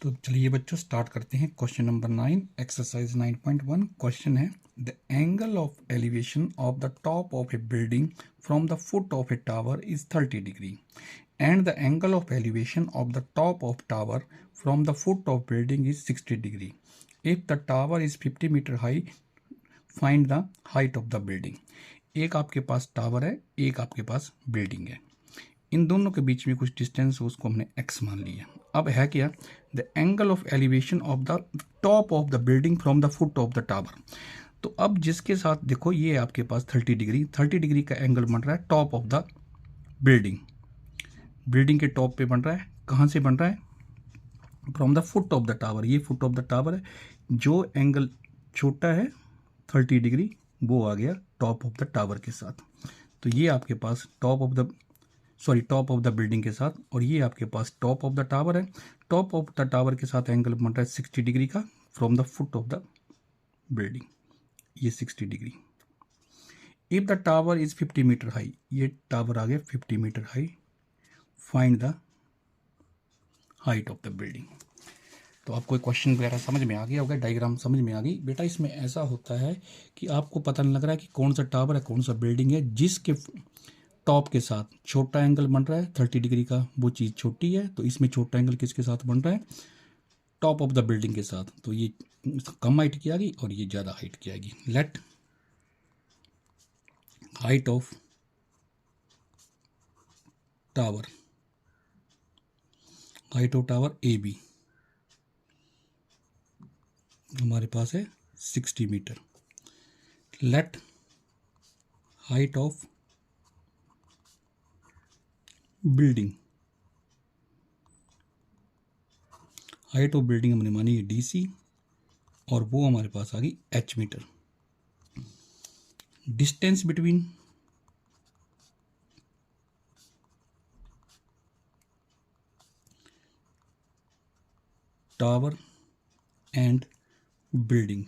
तो चलिए बच्चों स्टार्ट करते हैं। क्वेश्चन नंबर 9 एक्सरसाइज 9.1 क्वेश्चन है the angle of elevation of the top of a building from the foot of a tower is 30 degree and the angle of elevation of the top of tower from the foot of building is 60 degree. If the tower is 50 metre high find the height of the building. एक आपके पास tower है, एक आपके पास building है, इन दोनों के बीच में कुछ डिस्टेंस उसको हमने x मान लिया। अब है क्या, the angle of elevation of the top of the building from the foot of the tower. तो अब जिसके साथ देखो ये आपके पास 30 डिग्री का एंगल बन रहा है top of the building, building के टॉप पे बन रहा है। कहाँ से बन रहा है? From the foot of the tower, ये फुट ऑफ द टावर है। जो एंगल छोटा है 30 डिग्री वो आ गया टॉप ऑफ द टावर के साथ। तो ये आपके पास टॉप ऑफ द बिल्डिंग के साथ, और ये आपके पास टॉप ऑफ द टावर है। टॉप ऑफ द टावर के साथ एंगल बन रहा है 60 डिग्री का from the foot of the building, ये 60 degree. If the tower is 50 metre high, ये टावर आ गया 50 metre high, find the height of the building. तो आपको क्वेश्चन वगैरह समझ में आ गया होगा, डायग्राम समझ में आ गई बेटा। इसमें ऐसा होता है कि आपको पता नहीं लग रहा है कि कौन सा टावर है कौन सा बिल्डिंग है। जिसके टॉप के साथ छोटा एंगल बन रहा है 30 डिग्री का, वो चीज़ छोटी है, तो इसमें छोटा एंगल किसके साथ बन रहा है? टॉप ऑफ द बिल्डिंग के साथ। तो ये कम हाइट की आएगी और ये ज़्यादा हाइट की आएगी। Let height of tower, A B हमारे पास है 60 metre. Let height of building, height of building हमने मानी है DC, और वो हमारे पास आ गई H metre. Distance between tower and building,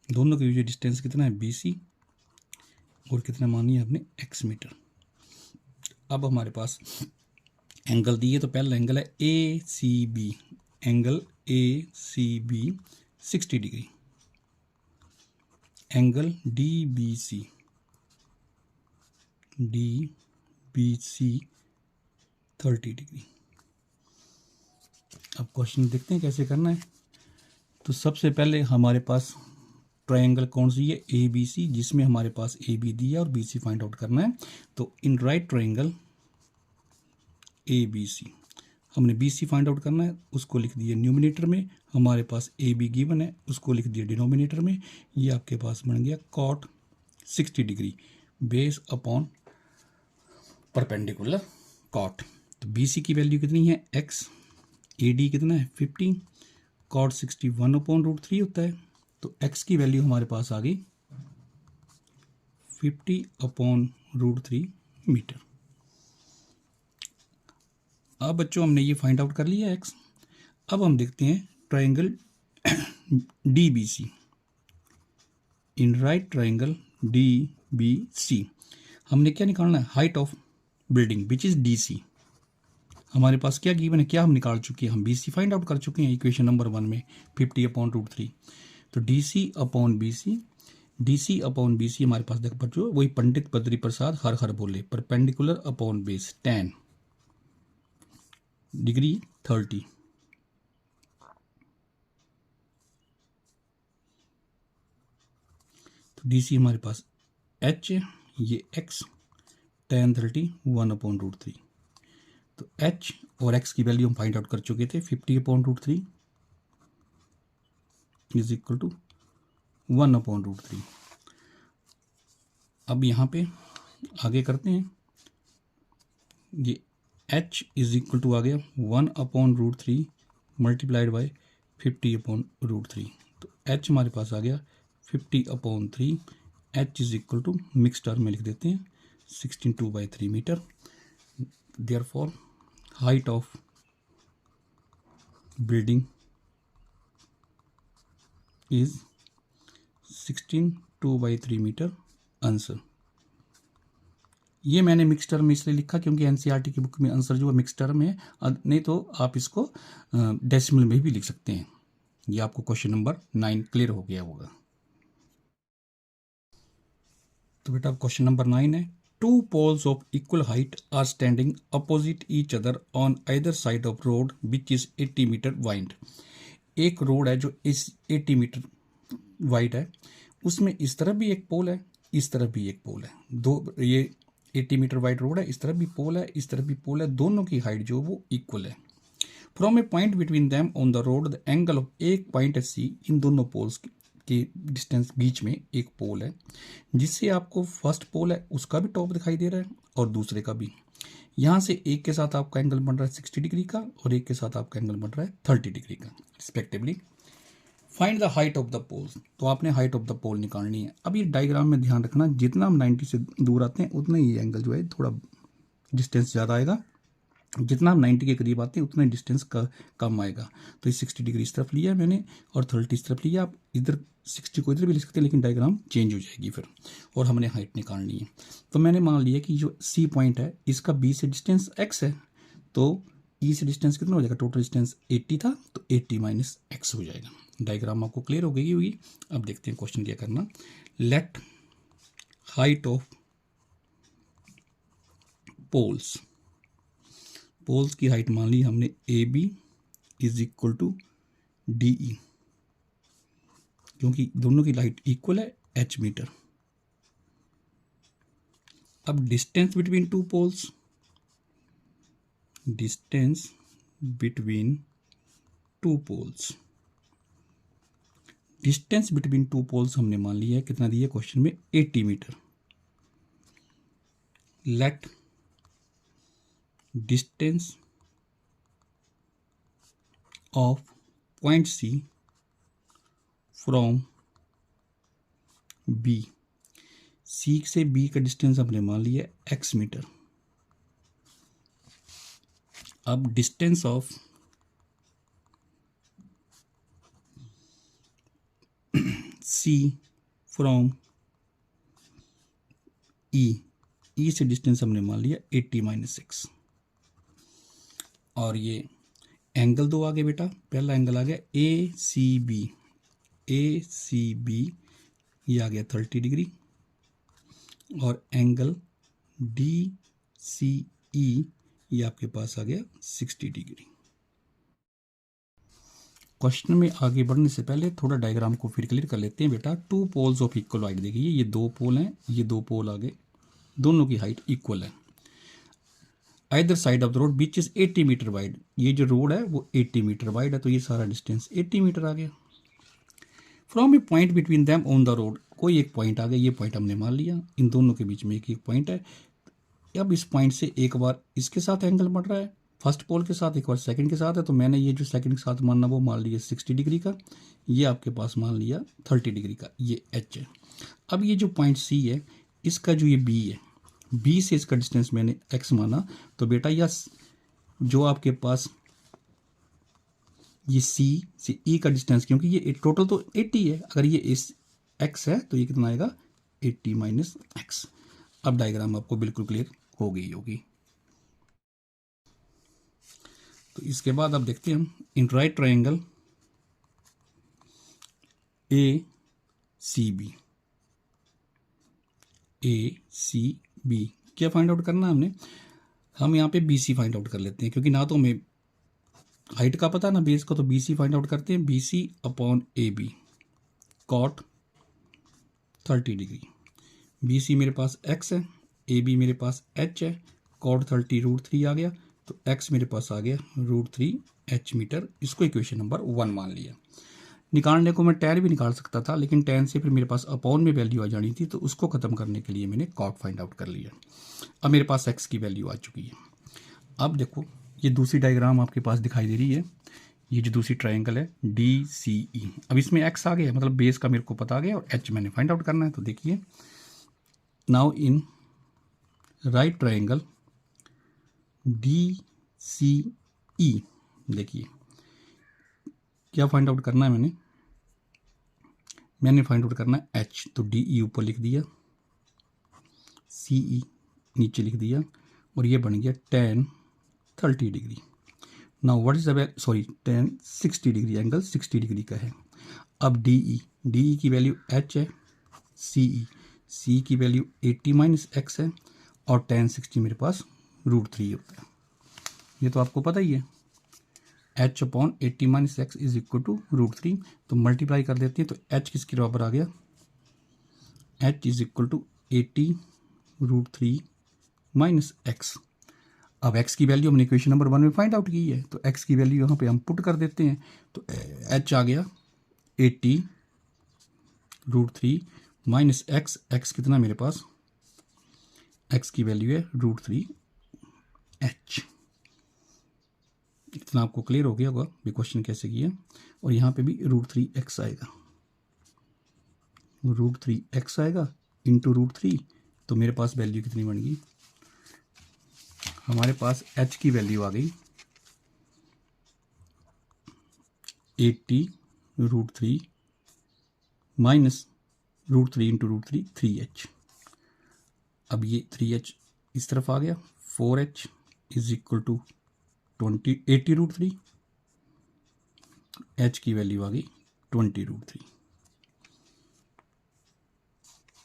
दोनों के बीच डिस्टेंस कितना है? BC, और कितना मानी है आपने? X metre. अब हमारे पास एंगल दिए, तो पहला एंगल है ACB, angle ACB 60 degree. Angle DBC 30 degree. अब क्वेश्चन देखते हैं कैसे करना है। तो सबसे पहले हमारे पास ट्रायंगल कौन सी है? ABC, जिसमें हमारे पास AB दिया और BC फाइंड आउट करना है। तो इन राइट ट्रायंगल ABC हमने BC फाइंड आउट करना है, उसको लिख दिया न्यूमिनेटर में। हमारे पास AB गिवन है, उसको लिख दिया डिनोमिनेटर में। ये आपके पास बन गया cot 60 degree base upon perpendicular cot. तो BC की वैल्यू कितनी है? X, AD कितना है? 50, कॉट 60 1/√3 होता है। तो X की वैल्यू हमारे पास आ गई 50/√3 मीटर। अब बच्चों हमने ये फाइंड आउट कर लिया X। अब हम देखते हैं ट्रायंगल DBC। इन राइट ट्रायंगल DBC हमने क्या निकालना है? Height of building which is DC। हमारे पास क्या गिवन है, क्या हम निकाल चुके हैं? हम BC फाइंड आउट कर चुके हैं इक्वेशन नंबर 1 में 50/√3। तो DC/BC हमारे पास देख बच्चों वही पंडित बद्री प्रसाद हर हर बोले, परपेंडिकुलर अपॉन बेस 10 डिग्री 30। तो DC हमारे पास H, ये X, tan 30 1/√3। तो H और X की वैल्यू हम फाइंड आउट कर चुके थे। 50/√3 इज इक्वल टू 1/√3। अब यहाँ पे आगे करते हैं। ये H इज इक्वल टू आ गया 1/√3 मल्टीप्लाइड बाई 50/√3। तो H हमारे पास आ गया 50/3। H is equal to mix term में लिख देते हैं 16/2/3 metre. Therefore height of building is 16/2/3 metre answer. ये मैंने मिक्स टर्म में इसलिए लिखा क्योंकि एनसीईआरटी की बुक में आंसर जो है मिक्स टर्म है, नहीं तो आप इसको डेसिमल में भी लिख सकते हैं। ये आपको क्वेश्चन नंबर 9 क्लियर हो गया होगा। तो बेटा क्वेश्चन नंबर 9 है, two poles of equal height are standing opposite each other on either side of road which is 80 metre wide. एक रोड है जो इस 80 मीटर वाइड है, उसमें इस तरफ भी एक पोल है, इस तरफ भी एक पोल है। दो, ये 80 मीटर वाइड रोड है, इस तरफ भी पोल है, इस तरफ भी पोल है, दोनों की हाइट जो वो इक्वल है। From A point between them on the road the angle of, एक पॉइंट है सी, इन दोनों पोल्स के डिस्टेंस बीच में एक पोल है, जिससे आपको फर्स्ट पोल है उसका भी टॉप दिखाई दे रहा है और दूसरे का भी। यहाँ से एक के साथ आपका एंगल बन रहा है 60 डिग्री का और एक के साथ आपका एंगल बन रहा है 30 डिग्री का respectively. Find the height of the poles, तो आपने हाइट ऑफ द पोल निकालनी है। अब ये डायग्राम में ध्यान रखना, जितना हम 90 से दूर आते हैं उतना ही एंगल जो है थोड़ा डिस्टेंस ज़्यादा आएगा, जितना हम 90 के करीब आते हैं उतना ही डिस्टेंस कम आएगा। तो ये 60 डिग्री इस तरफ लिया है मैंने और 30 इस तरफ लिया। आप इधर 60 को इधर भी लिख सकते हैं, लेकिन डायग्राम चेंज हो जाएगी फिर, और हमने हाइट निकालनी है। तो मैंने मान लिया कि जो सी पॉइंट है इसका बी से डिस्टेंस एक्स है, तो ई से डिस्टेंस कितना हो जाएगा, टोटल डिस्टेंस 80 था तो 80 माइनस एक्स हो जाएगा। डायग्राम आपको क्लियर हो गई होगी। अब देखते हैं क्वेश्चन क्या करना। Let height of poles, poles की हाइट मान ली हमने A B is equal to D E, क्योंकि दोनों की हाइट इक्वल है एच मीटर। अब distance between two poles, distance between two poles, distance between two poles हमने मान लिया है, कितना दिया क्वेश्चन में 80 metre. Let distance of point C from B, C से बी का डिस्टेंस हमने मान लिया एक्स मीटर। अब डिस्टेंस ऑफ सी फ्रॉम ई, ई से डिस्टेंस हमने मान लिया 80 माइनस 6। और ये एंगल दो आ गए बेटा, पहला एंगल आ गया ए C B, A C B ये आ गया 30 डिग्री, और एंगल डी सी ई ये आपके पास आ गया 60 डिग्री। क्वेश्चन में आगे बढ़ने से पहले थोड़ा डायग्राम को फिर क्लियर कर लेते हैं बेटा। Two poles of equal height, देखिए ये दो पोल हैं, ये दो पोल आगे, दोनों की हाइट इक्वल है। Either side of the road which is 80 metre wide, ये जो रोड है वो 80 मीटर वाइड है, तो ये सारा डिस्टेंस 80 मीटर आ गया। From A point between them on the road, कोई एक पॉइंट आ गया, ये पॉइंट हमने मान लिया, इन दोनों के बीच में एक एक पॉइंट है। अब इस पॉइंट से एक बार इसके साथ एंगल बढ़ रहा है, फर्स्ट पोल के साथ, एक बार सेकंड के साथ है, तो मैंने ये जो सेकंड के साथ मानना वो मान लिया 60 डिग्री का, ये आपके पास मान लिया 30 डिग्री का, ये एच है। अब ये जो पॉइंट सी है इसका जो ये बी है, बी से इसका डिस्टेंस मैंने एक्स माना, तो बेटा यह जो आपके पास ये सी से ई का डिस्टेंस, क्योंकि ये टोटल तो 80 है, अगर ये इस एक्स है तो ये कितना आएगा 80 माइनस एक्स। अब डायग्राम आपको बिल्कुल क्लियर हो गई होगी। तो इसके बाद अब देखते हैं हम in right triangle A C B, A C B क्या फाइंड आउट करना है हमने, हम यहाँ पे बी सी फाइंड आउट कर लेते हैं, क्योंकि ना तो हमें हाइट का पता ना बेस का, तो बी सी फाइंड आउट करते हैं। B C upon A B cot 30 degree, B C मेरे पास एक्स है, ए बी मेरे पास एच है, कॉट 30 √3 आ गया, तो एक्स मेरे पास आ गया √3 एच मीटर। इसको इक्वेशन नंबर 1 मान लिया। निकालने को मैं टैन भी निकाल सकता था, लेकिन टैन से फिर मेरे पास अपॉन में वैल्यू आ जानी थी, तो उसको ख़त्म करने के लिए मैंने कॉट फाइंड आउट कर लिया। अब मेरे पास एक्स की वैल्यू आ चुकी है। अब देखो ये दूसरी डायग्राम आपके पास दिखाई दे रही है, ये जो दूसरी ट्रायंगल है डी सी ई। अब इसमें एक्स आ गया, मतलब बेस का मेरे को पता आ गया, और एच मैंने फाइंड आउट करना है। तो देखिए now in right triangle D C E, देखिए क्या फाइंड आउट करना है, मैंने फाइंड आउट करना है एच, तो डी ई ऊपर लिख दिया, सी ई नीचे लिख दिया और ये बन गया tan 30 degree. Now what is the tan 60 degree, angle 60 degree का है। अब DE की वैल्यू h है, CE की वैल्यू 80 माइनस x है और tan 60 मेरे पास √3 होता है। ये तो आपको पता ही है, h upon 80 minus x is equal to √3। तो मल्टीप्लाई कर देते हैं तो h किसके बराबर आ गया, h is equal to 80 √3 minus x. अब x की वैल्यू हमने इक्वेशन नंबर 1 में फाइंड आउट की है, तो x की वैल्यू यहाँ पे हम पुट कर देते हैं। तो h आ गया 80 √3 माइनस एक्स। एक्स कितना मेरे पास, x की वैल्यू है √3h। इतना आपको क्लियर हो गया होगा भी क्वेश्चन कैसे किया। और यहाँ पे भी √3x आएगा, √3x आएगा इंटू √3। तो मेरे पास वैल्यू कितनी बन गई, हमारे पास h की वैल्यू आ गई 80 √3 माइनस √3 इंटू √3 3h। अब ये 3h इस तरफ आ गया, 4h is equal to 80 √3, h की वैल्यू आ गई 20 √3।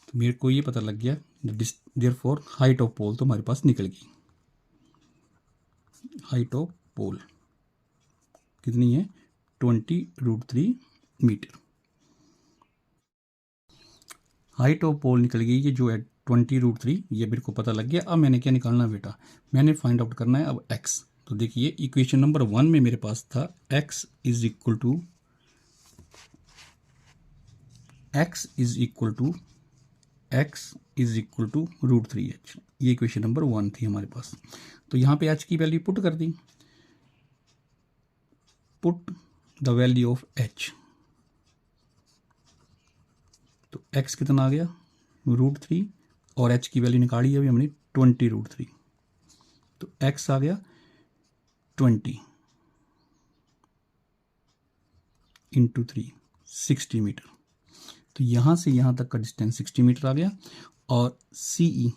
तो मेरे को ये पता लग गया देयरफॉर हाइट ऑफ पोल तो हमारे पास निकल गई। हाइट ऑफ पोल कितनी है, 20 √3 मीटर। हाइट ऑफ पोल निकल गई ये जो है 20 √3, ये मेरे को पता लग गया। अब मैंने क्या निकालना है बेटा, मैंने फाइंड आउट करना है अब x। तो देखिए इक्वेशन नंबर 1 में मेरे पास था x is equal to √3h। ये इक्वेशन नंबर 1 थी हमारे पास। तो यहाँ पे h की वैल्यू पुट कर दी, put the value of h। तो x कितना आ गया √3 और h की वैल्यू निकाली अभी हमने 20 √3। तो x आ गया 20 इंटू 3 60 मीटर। तो यहाँ से यहाँ तक का डिस्टेंस 60 मीटर आ गया। और CE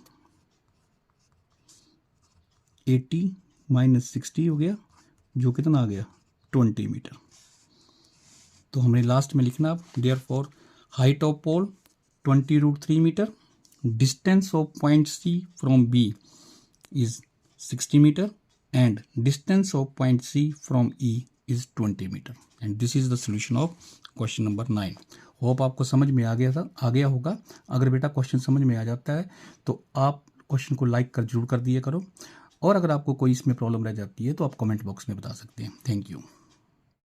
80 माइनस 60 हो गया, जो कितना आ गया 20 मीटर। तो हमने लास्ट में लिखना अब therefore height of pole 20 √3 metre, distance of point C from B is 60 metre and distance of point C from E is 20 metre. and this is the solution of question number 9। Hope आपको समझ में आ गया होगा। अगर बेटा question समझ में आ जाता है तो आप क्वेश्चन को लाइक जरूर कर दिया करो, और अगर आपको कोई इसमें प्रॉब्लम रह जाती है तो आप कमेंट बॉक्स में बता सकते हैं। Thank you.